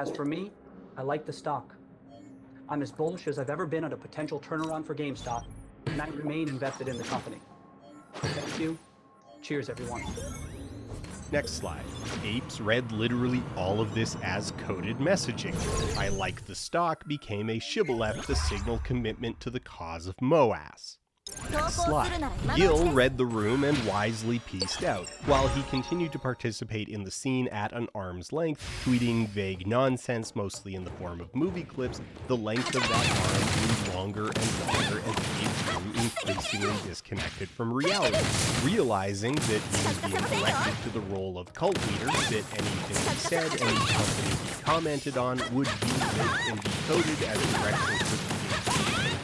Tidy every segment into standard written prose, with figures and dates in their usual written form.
As for me, I like the stock. I'm as bullish as I've ever been on a potential turnaround for GameStop, and I remain invested in the company. Thank you. Cheers, everyone. Next slide. Apes read literally all of this as coded messaging. I like the stock became a shibboleth to signal commitment to the cause of MOAS. Next slide. Gil read the room and wisely peaced out, while he continued to participate in the scene at an arm's length, tweeting vague nonsense mostly in the form of movie clips. The length of that arm grew longer and longer as Apes grew increasingly disconnected from reality, realizing that he was being elected to the role of cult leader, that anything he said, any company he commented on would be faked and decoded as directions for the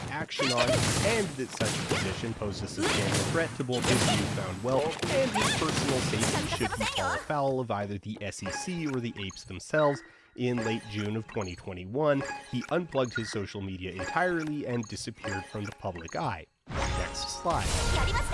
action on, and that such a position posed a substantial threat to both his newfound wealth and his personal safety should he fall afoul of either the SEC or the apes themselves. In late June of 2021, he unplugged his social media entirely and disappeared from the public eye. Next slide.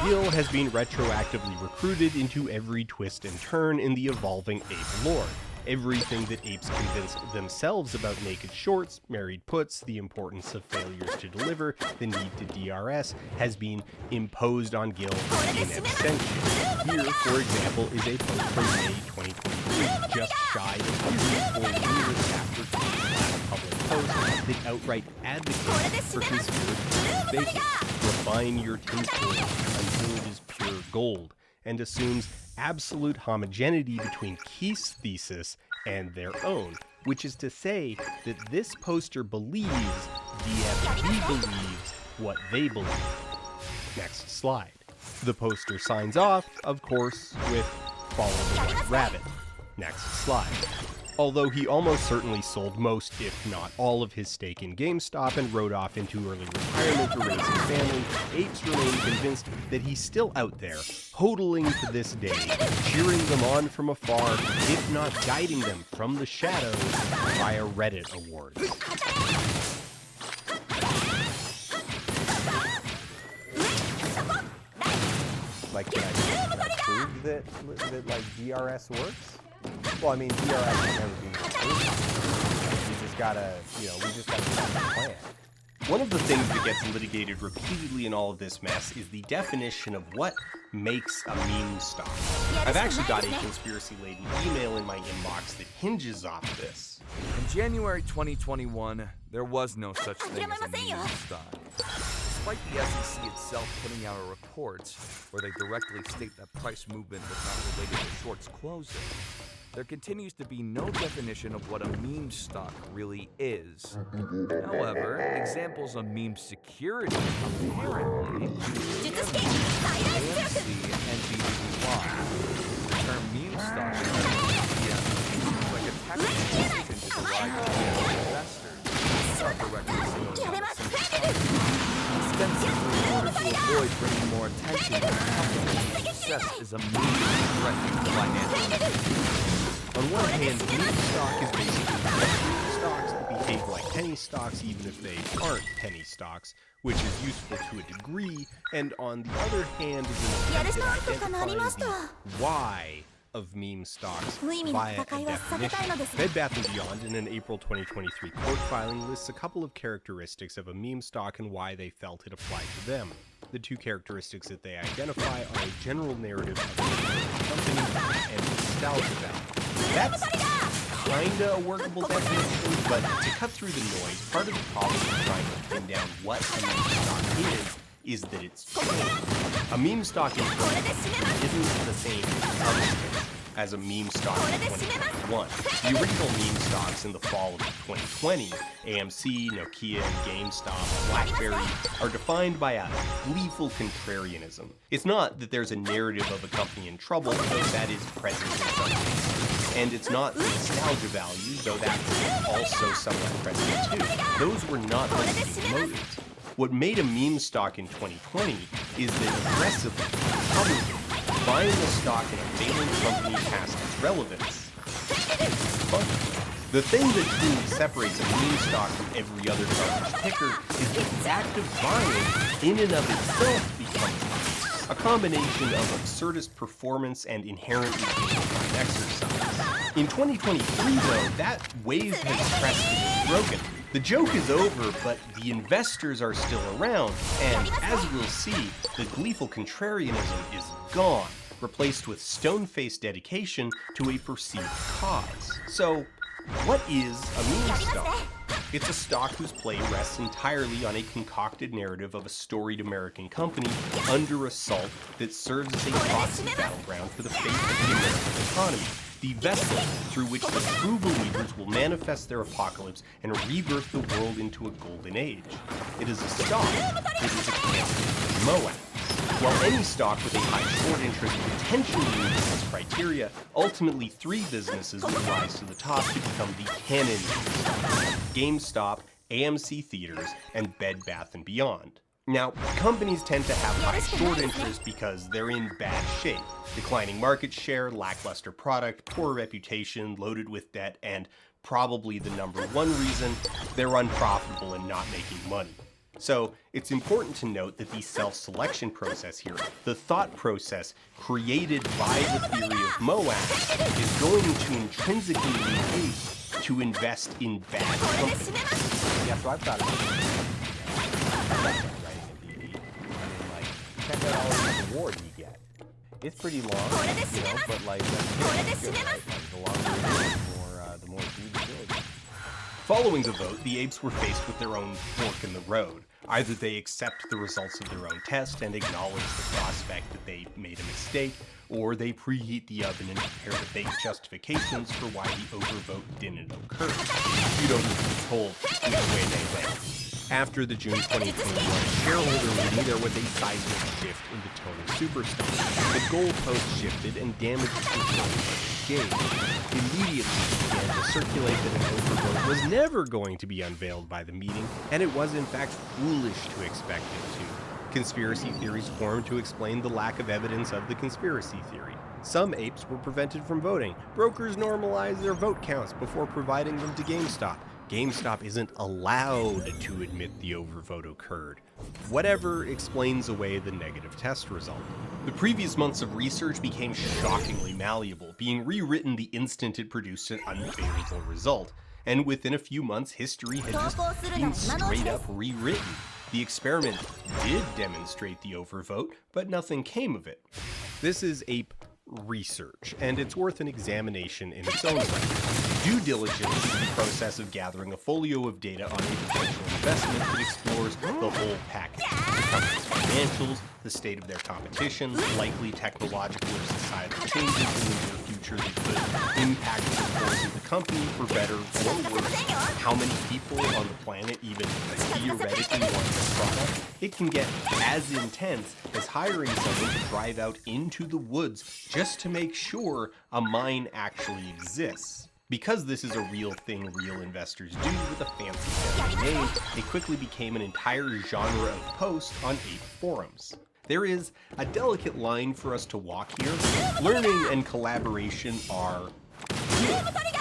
Gil has been retroactively recruited into every twist and turn in the evolving ape lore. Everything that apes convinced themselves about naked shorts, married puts, the importance of failures to deliver, the need to DRS, has been imposed on Gil in absentia. Here, for example, is a post from May 2023, just shy of 3 or 4 years after Gil's last public post, that outright advocates for conspiracy baking. Refine your tinfoil until it is pure gold, and assumes absolute homogeneity between Keith's thesis and their own, which is to say that this poster believes DFB believes what they believe. Next slide. The poster signs off, of course, with "Follow the White Rabbit." Next slide. Although he almost certainly sold most, if not all, of his stake in GameStop and rode off into early retirement to raise his family, Apes remain convinced that he's still out there, hodling to this day, cheering them on from afar, if not guiding them from the shadows via Reddit awards. Like, can I prove that like DRS works? Well, I mean, DRS has never been approved. You just gotta, we just gotta start the plan. One of the things that gets litigated repeatedly in all of this mess is the definition of what makes a meme stock. I've actually got a conspiracy-laden email in my inbox that hinges off this. In January 2021, there was no such thing as a meme stock. Despite the SEC itself putting out a report where they directly state that price movement was not related to shorts closing, there continues to be no definition of what a meme stock really is. However, examples of meme security apparently AMC and BBY. The term meme stock is like a tactical decision to derive investors, not directly ostensibly in order to avoid bringing more attention to the company success is a meme threatening financial. On one hand, meme stock is basically stocks that behave like penny stocks even if they aren't penny stocks, which is useful to a degree, and on the other hand is an attempt at identifying the why of meme stocks via a definition. Bed Bath & Beyond, in an April 2023 court filing, lists a couple of characteristics of a meme stock and why they felt it applied to them. The two characteristics that they identify are a general narrative of the company and nostalgia value. That's kinda a workable definition, but to cut through the noise, part of the problem of trying to pin down what a meme stock is that it's fake. A meme stock in 2020 isn't the same substance as a meme stock in 2021. The original meme stocks in the fall of 2020, AMC, Nokia, GameStop, BlackBerry, are defined by a gleeful contrarianism. It's not that there's a narrative of a company in trouble, though that is present in some cases. And it's not the nostalgia value, though that's also somewhat present too. Those were not the leading motives. What made a meme stock in 2020 is that aggressively, publicly, buying a stock in a failing company past its relevance is fun. The thing that truly separates a meme stock from every other garbage picker is that the act of buying, in and of itself, becomes a combination of absurdist performance and inherently dignified exercise. In 2023, though, that wave has crested and broken. The joke is over, but the investors are still around, and as we'll see, the gleeful contrarianism is gone, replaced with stone-faced dedication to a perceived cause. So, what is a meme stock? It's a stock whose play rests entirely on a concocted narrative of a storied American company under assault that serves as a proxy battleground for the fate of the American economy, the vessel through which the true believers will manifest their apocalypse and rebirth the world into a golden age. It is a stock that is against Moab. While any stock with a high short interest potentially meets this criteria, ultimately 3 businesses will rise to the top to become the canon stocks: GameStop, AMC Theaters, and Bed Bath & Beyond. Now, companies tend to have high short interest because they're in bad shape. Declining market share, lackluster product, poor reputation, loaded with debt, and probably the number one reason, they're unprofitable and not making money. So, it's important to note that the self-selection process here, the thought process created by the theory of Moab, is going to intrinsically lead you to invest in bad companies. Yeah, so I've thought about writing a Bbee. I mean, like, check out all the rewards you get. It's pretty long, you know, but like, that's good, right? Like, the longer it is, the more due diligence. Following the vote, the apes were faced with their own fork in the road. Either they accept the results of their own test and acknowledge the prospect that they made a mistake, or they preheat the oven and prepare to bake justifications for why the overvote didn't occur. You don't need to be told which way they went. After the June 2021 shareholder meeting, there was a seismic shift in the tone of Superstock. The goalpost shifted and damage control was gained. Immediately began to circulate that an overvote was never going to be unveiled by the meeting, and it was in fact foolish to expect it to. Conspiracy theories formed to explain the lack of evidence of the conspiracy theory. Some apes were prevented from voting. Brokers normalized their vote counts before providing them to GameStop. GameStop isn't allowed to admit the overvote occurred. Whatever explains away the negative test result. The previous months of research became shockingly malleable, being rewritten the instant it produced an unfavorable result. And within a few months, history had just been straight up rewritten. The experiment did demonstrate the overvote, but nothing came of it. This is ape research, and it's worth an examination in its own right. Due diligence is the process of gathering a folio of data on a potential investment that explores the whole package. The company's financials, the state of their competition, likely technological or societal changes in the near future that could impact the course of the company for better or worse. How many people on the planet even theoretically want this product? It can get as intense as hiring someone to drive out into the woods just to make sure a mine actually exists. Because this is a real thing real investors do with a fancy sounding name, it quickly became an entire genre of post on ape forums. There is a delicate line for us to walk here. Learning and collaboration are good.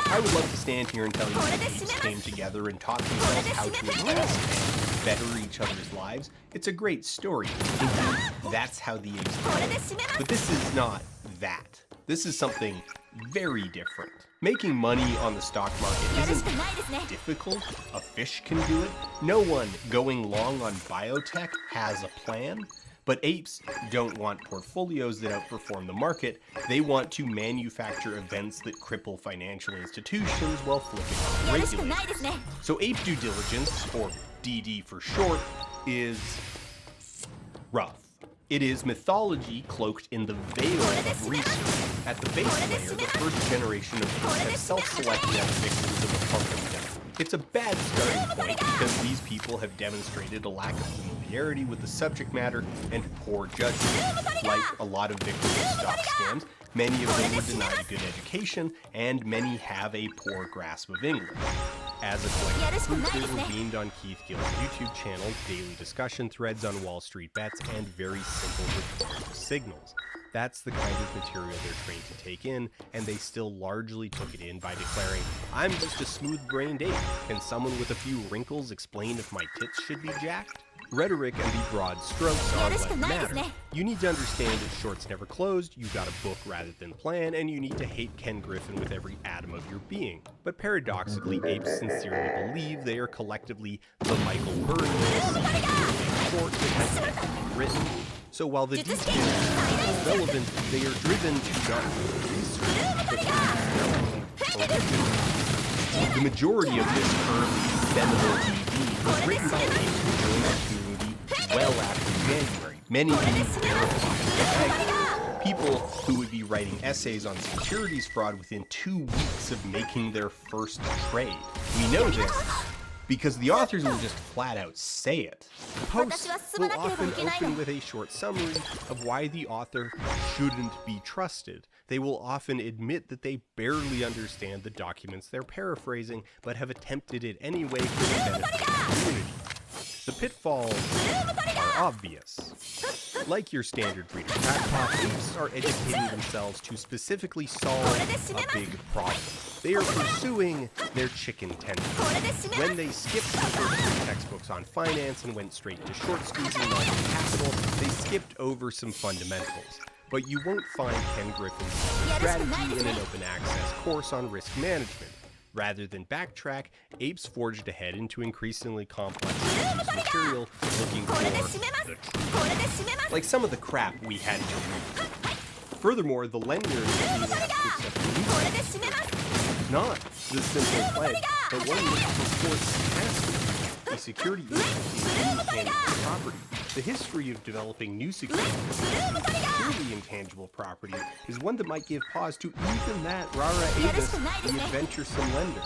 I would love to stand here and tell you that apes came together and taught themselves how to invest and better each other's lives. It's a great story. Indeed, that's how the apes do it. But this is not that. This is something very different. Making money on the stock market isn't difficult. A fish can do it. No one going long on biotech has a plan. But apes don't want portfolios that outperform the market. They want to manufacture events that cripple financial institutions while flipping off regulators. So ape due diligence, or DD for short, is rough. It is mythology cloaked in the veil of research. At the base layer, the first generation of apes have self-selected as victims of a pumpkin death. It's a bad starting point because these people have demonstrated a lack of familiarity with the subject matter and poor judgment. Like a lot of victims of stock scams, many of them were denied a good education, and many have a poor grasp of English. As a collective group, they were beamed on Keith Gill's YouTube channel, daily discussion threads on Wall Street bets, and very simple rhetorical signals. That's the kind of material they're trained to take in, and they still largely took it in by declaring, "I'm just a smooth-brained ape. Can someone with a few wrinkles explain if my tits should be jacked?" Rhetoric and the broad strokes are what matter. You need to understand that shorts never closed, you gotta book rather than plan, and you need to hate Ken Griffin with every atom of your being. But paradoxically, apes sincerely believe they are collectively the Michael Burry short that has yet to be written. So while the details are relevant, they are driven to not research, but to original. The majority of this currently seminal DD was written by apes who joined the community well after January. Many being verified people who would be writing essays on securities fraud within 2 weeks of making their first trade. We know this because the authors will just flat out say it. Posts will often open with a short summary of why the author shouldn't be trusted. They will often admit that they barely understand the documents they're paraphrasing, but have attempted it anyway for the benefit of the community. The pitfalls are obvious. Like your standard breeder crackpot, apes are educating themselves to specifically solve a big problem. They are pursuing their chicken tenders. When they skipped the first 3 textbooks on finance and went straight to short squeezing market capital, they skipped over some fundamentals. But you won't find Ken Griffin's strategy in an open access course on risk management. Rather than backtrack, apes forged ahead into increasingly complex material looking for the truth. Like some of the crap we had to read. Furthermore, the lender is being asked to accept the new not the simple pledge, but one which supports pass-through, a security agency of intangible property. The history of developing new securities purely intangible property is one that might give pause to even that rara avis, the adventuresome lender.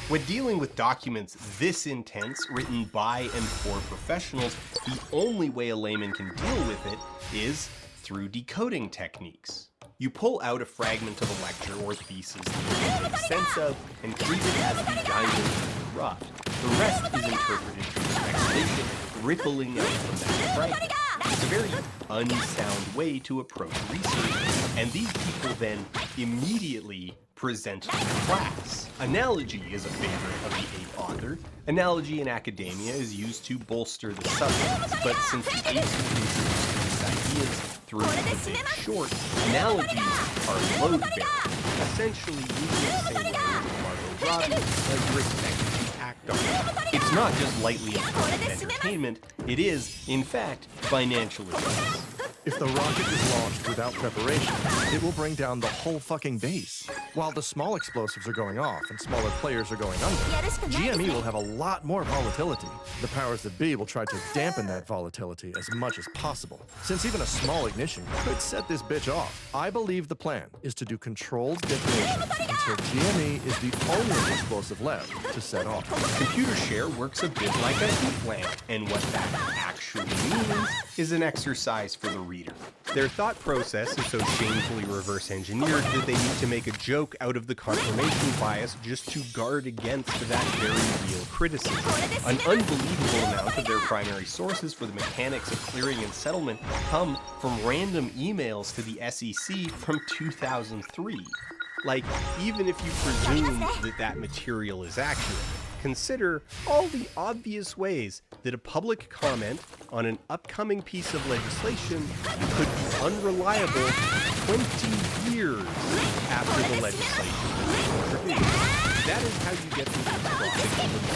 When dealing with documents this intense, written by and for professionals, the only way a layman can deal with it is through decoding techniques. You pull out a fragment of a lecture or thesis that you make sense of and treat it as the diamond in the rough. The rest is interpreted through speculation, rippling out from that fragment. It's a very unsound way to approach research, and these people then immediately present to the class. Analogy is a favorite of the ape author. Analogy in academia is used to bolster the substance, but since the apes introduced these ideas through the Big Short, analogies are load-bearing, essentially using the same language as Margot Robbie, like you're expected to act on it. It's not just lightly important entertainment, it is, in fact, financial advice. If the rocket is launched without preparation, it will bring down the whole fucking base. While the small explosives are going off and smaller players are going under, GME will have a lot more volatility. The powers that be will try to dampen that volatility as much as possible, since even a small ignition could set this bitch off. I believe the plan is to do controlled detonations until GME is the only explosive left to set off. Computer share works a bit like a heat lamp, and what that actually means is an exercise for the reader. Their thought process is so shamefully reverse engineered that they need to make a joke out of the confirmation bias just to guard against that very real criticism. An unbelievable amount of their primary sources for the mechanics of clearing and settlement come from random emails to the SEC from 2003. Like, even if you presume that material is accurate, consider all the obvious ways that a public comment on an upcoming piece of legislation could be unreliable 20 years after the legislation was introduced. That is how you get these projects into the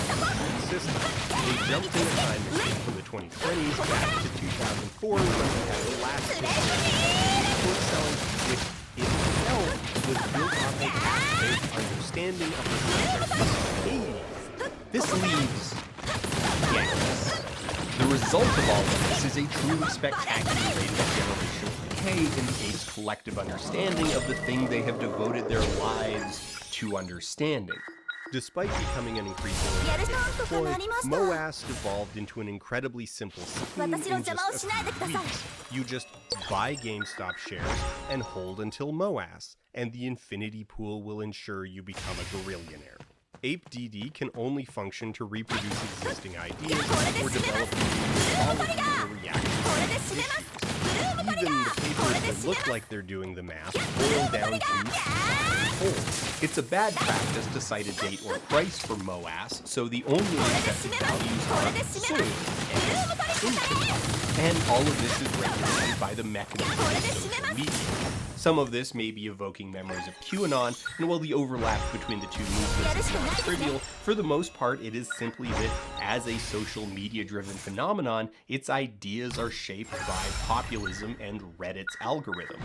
system. They jumped in a time machine from the 2020s back to 2004 when we had the last short selling, which itself was built on a half-baked understanding of the subject. This leaves yes. The result of all of this is a truly spectacular rate of generational decay in the apes' collective understanding of the thing they have devoted their lives to understanding. Despite becoming an increasingly toy, MOAS evolved into an incredibly simple scheme in just a few weeks. You just buy GameStop shares and hold until MOAS, and the infinity pool will ensure you become a gorillionaire. Ape DD can only function to reproduce existing ideas or develop new quality or reactions to issues. Even the papers that look like they're doing the math boil down to holes. It's a bad practice to cite a date or price for MOAS, so the only accepted values are soon and infinite. And all of this is regulated by the mechanism of social media. Some of this may be evoking memories of QAnon, and while the overlap between the two movements is not trivial, for the most part it is simply that, as a social media-driven phenomenon, its ideas are shaped by populism and Reddit's algorithm.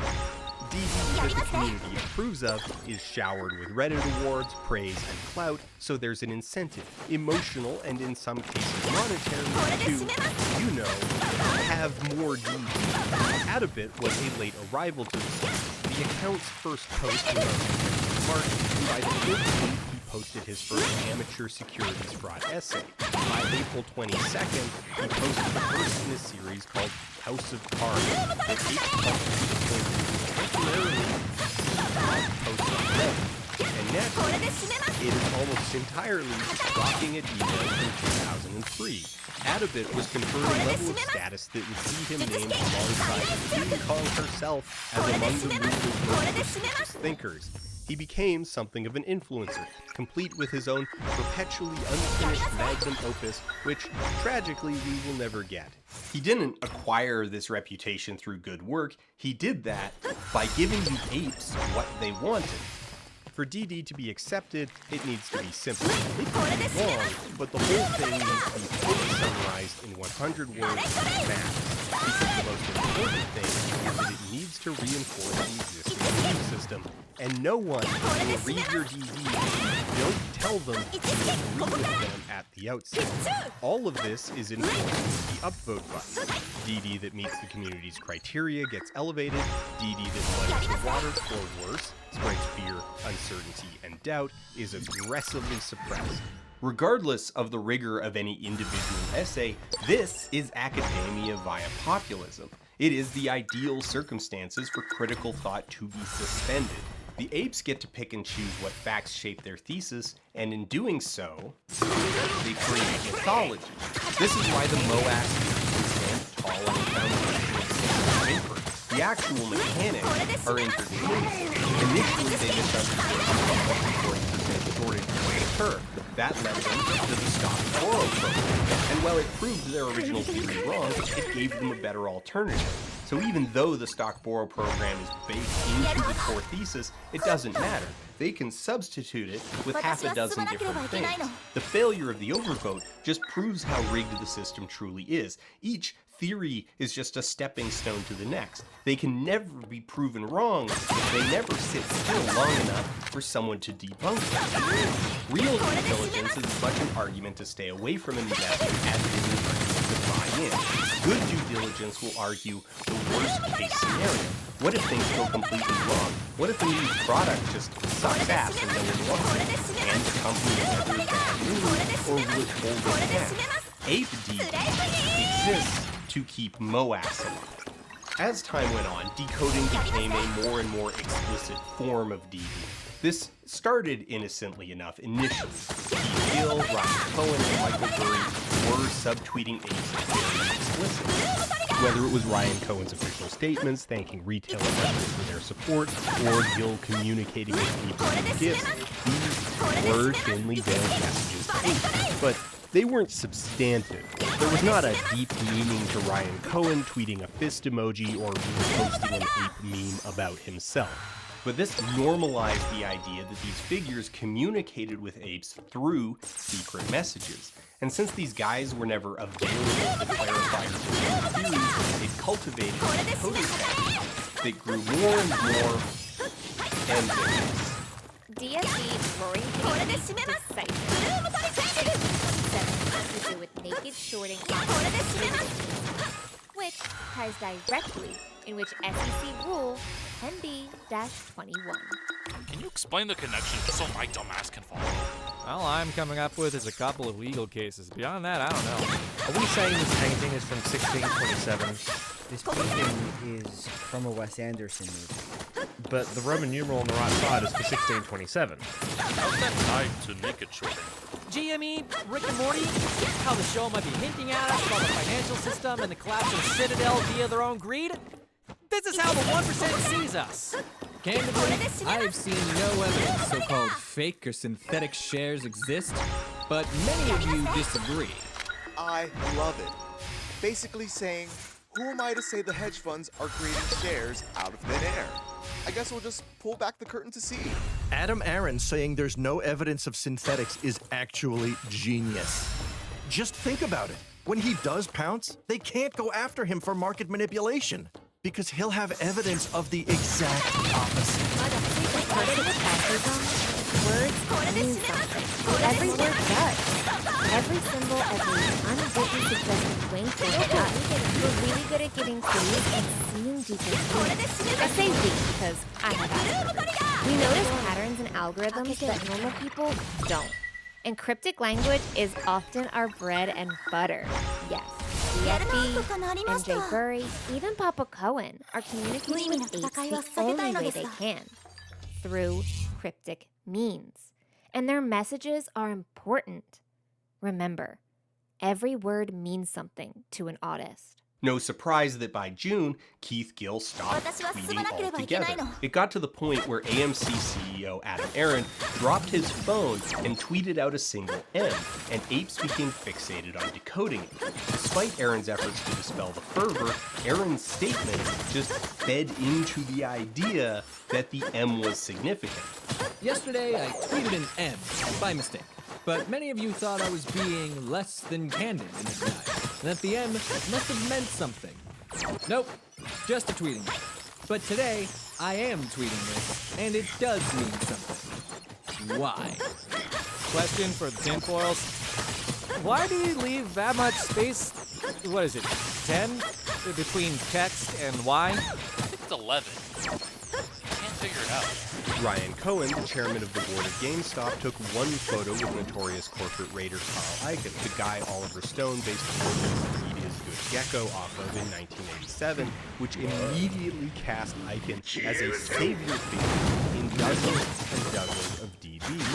DD that the community approves of is showered with Reddit awards, praise, and clout, so there's an incentive, emotional and in some cases monetary, to, have more DD. Adabit was a late arrival to the site. The account's first post was on March, and by the 15th he posted his first amateur securities fraud essay. By April 22nd, he posted the first in a series called House of Cards that each temporarily post on Reddit. And naturally, it is almost entirely stalking at email from 2003. Adabit was conferred a level of status that would see him named alongside King Kong herself as among the movement's most prestigious thinkers. He became something of an influencer, complete with his own perpetually unfinished magnum opus, which, tragically, we will never get. He didn't acquire this reputation through good work, he did that by giving you apes what they wanted. For DD to be accepted, it needs to be simple. It can be long, but the whole thing needs to be fully summarized in 100 words max. Because the most important thing is that it needs to reinforce the existing belief system, and no one will read your DD if you don't tell them you agree with them at the outset. All of this is informed with the upvote button. DD that meets the community's criteria gets elevated, DD that muddies the water, or worse, spreads fear, uncertainty, and doubt, is aggressively suppressed. Regardless of the rigor of any individual essay, this is academia via populism. It is the ideal circumstances for critical thought to be suspended. The apes get to pick and choose what facts shape their thesis, and in doing so, they create mythology. This is why the MOAS stands tall on the foundation of paper. The actual mechanics are interchangeable. Initially, they misunderstood how 40% shortage would occur. That led them to the stock borrow program. And while it proved their original theory wrong, it gave them a better alternative. So even though the stock borrow program is baked into the core thesis, it doesn't matter. They can substitute it with half a dozen different things. The failure of the overvote just proves how rigged the system truly is. Each theory is just a stepping stone to the next. They can never be proven wrong if they never sit still long enough for someone to debunk them. Real due diligence is as much an argument to stay away from an investment as it is an argument to buy in. Good due diligence will argue the worst case scenario. What if things go completely wrong? What if the new product just sucks ass and no one wants it? And the company never bad news or withhold its cash? Ape DD exists to keep MOAS alive. As time went on, decoding became a more and more explicit form of DD. This started innocently enough initially. Keith Gill, Ryan Cohen, and Michael Burry were subtweeting apes very explicitly. Whether it was Ryan Cohen's official statements thanking retail investors for their support, or Gill communicating with people through gifts, these were thinly veiled messages to apes. But they weren't substantive. There was not a deep meaning to Ryan Cohen tweeting a fist emoji or posting an ape meme about himself. But this normalized the idea that these figures communicated with apes through secret messages. And since these guys were never available to clarify or defend theories, it cultivated a coding technique that grew more and more ambiguous. DFB Roaring Kitty Decipher. 7 to do with naked shorting which ties directly in which SEC rule 10B-21. Can you explain the connection just so my dumbass can follow? All I'm coming up with is a couple of legal cases. Beyond that, I don't know. Are we saying this painting is from 1627? This painting is from a Wes Anderson movie. But the Roman numeral on the right side is for 1627. How's that tied to naked shorting? GME, Rick and Morty, how the show might be hinting at us about the financial system and the collapse of Citadel via their own greed? This is how the 1% sees us. Candidly, I've seen no evidence so-called fake or synthetic shares exist, but many of you disagree. I love it. Basically saying, who am I to say the hedge funds are creating shares out of thin air? I guess we'll just pull back the curtain to see. Adam Aaron saying there's no evidence of synthetics is actually genius. Just think about it. When he does pounce, they can't go after him for market manipulation because he'll have evidence of the exact opposite. Words mean something. Every word does. Every symbol, every unwritten suggested wink or nod. We're really good at giving clues and seeing deeper meaning. I say we because I have Asperger's. We notice patterns and algorithms that normal people don't. And cryptic language is often our bread and butter. Yes. Bbee, MJ Burry, even Papa Cohen are communicating with apes the only way they can. Through cryptic means. And their messages are important. Remember, every word means something to an artist. No surprise that by June, Keith Gill stopped tweeting altogether. It got to the point where AMC CEO Adam Aaron dropped his phone and tweeted out a single M, and apes became fixated on decoding it. Despite Aaron's efforts to dispel the fervor, Aaron's statement just fed into the idea that the M was significant. Yesterday, I tweeted an M by mistake, but many of you thought I was being less than candid in this guide, and that the M must have meant something. Nope, just a tweeting. But today, I am tweeting this, and it does mean something. Why? Question for the tinfoils. Why do you leave that much space, what is it, 10? Between text and Y? I think it's 11. Can't figure it out. Ryan Cohen, the chairman of the board of GameStop, took one photo with notorious corporate raider Carl Icahn, the guy Oliver Stone based Wikipedia's Good Gecko off of in 1987, which immediately cast Icahn as a savior figure in dozens and dozens of DBs.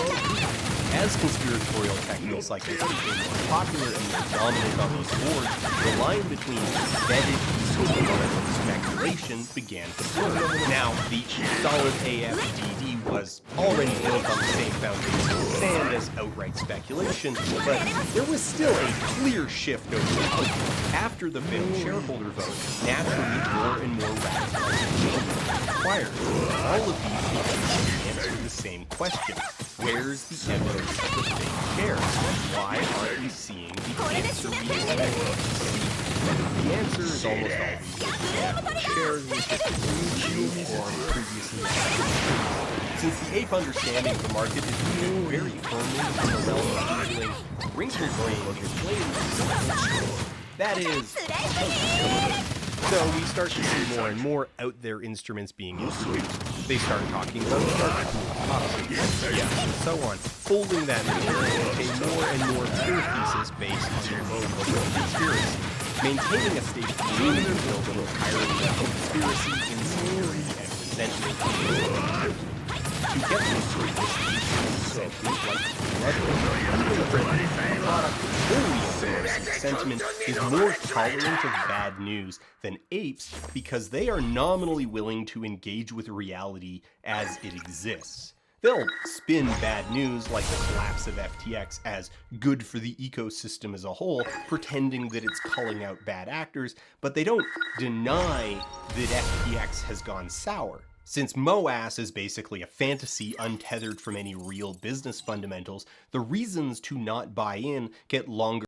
As conspiratorial techno-cycles became more popular and more dominant on those boards, the line between vetted and speculation began to blur. Now, the solid AFDD was already built on the same foundation of sand as outright speculation, but there was still a clear shift over time. After the fifth shareholder vote, naturally more and more radical changes required. All of these people answer the same question. Where's the evidence of the fake shares? Why aren't we seeing the answer we expect to see? The answer is almost always that the shares were just new form previously established. Since the ape understanding of the market is rooted very firmly in the realm of handling wrinkle brain displays, that is, so we start to see more and more out there instruments being introduced. They start talking about dark pools, options, and so on, folding that material into a more and more clear thesis based on their own conspiracy, maintaining a state of being built entirely on conspiracy, insecurity, and resentment. To get this sort of sentiment like sentiment is more tolerant of bad news than apes because they are nominally willing to engage with reality as it exists. They'll spin bad news like the collapse of FTX as good for the ecosystem as a whole, pretending that it's culling out bad actors, but they don't deny that FTX has gone sour. Since MOAS is basically a fantasy untethered from any real business fundamentals, the reasons to not buy in get longer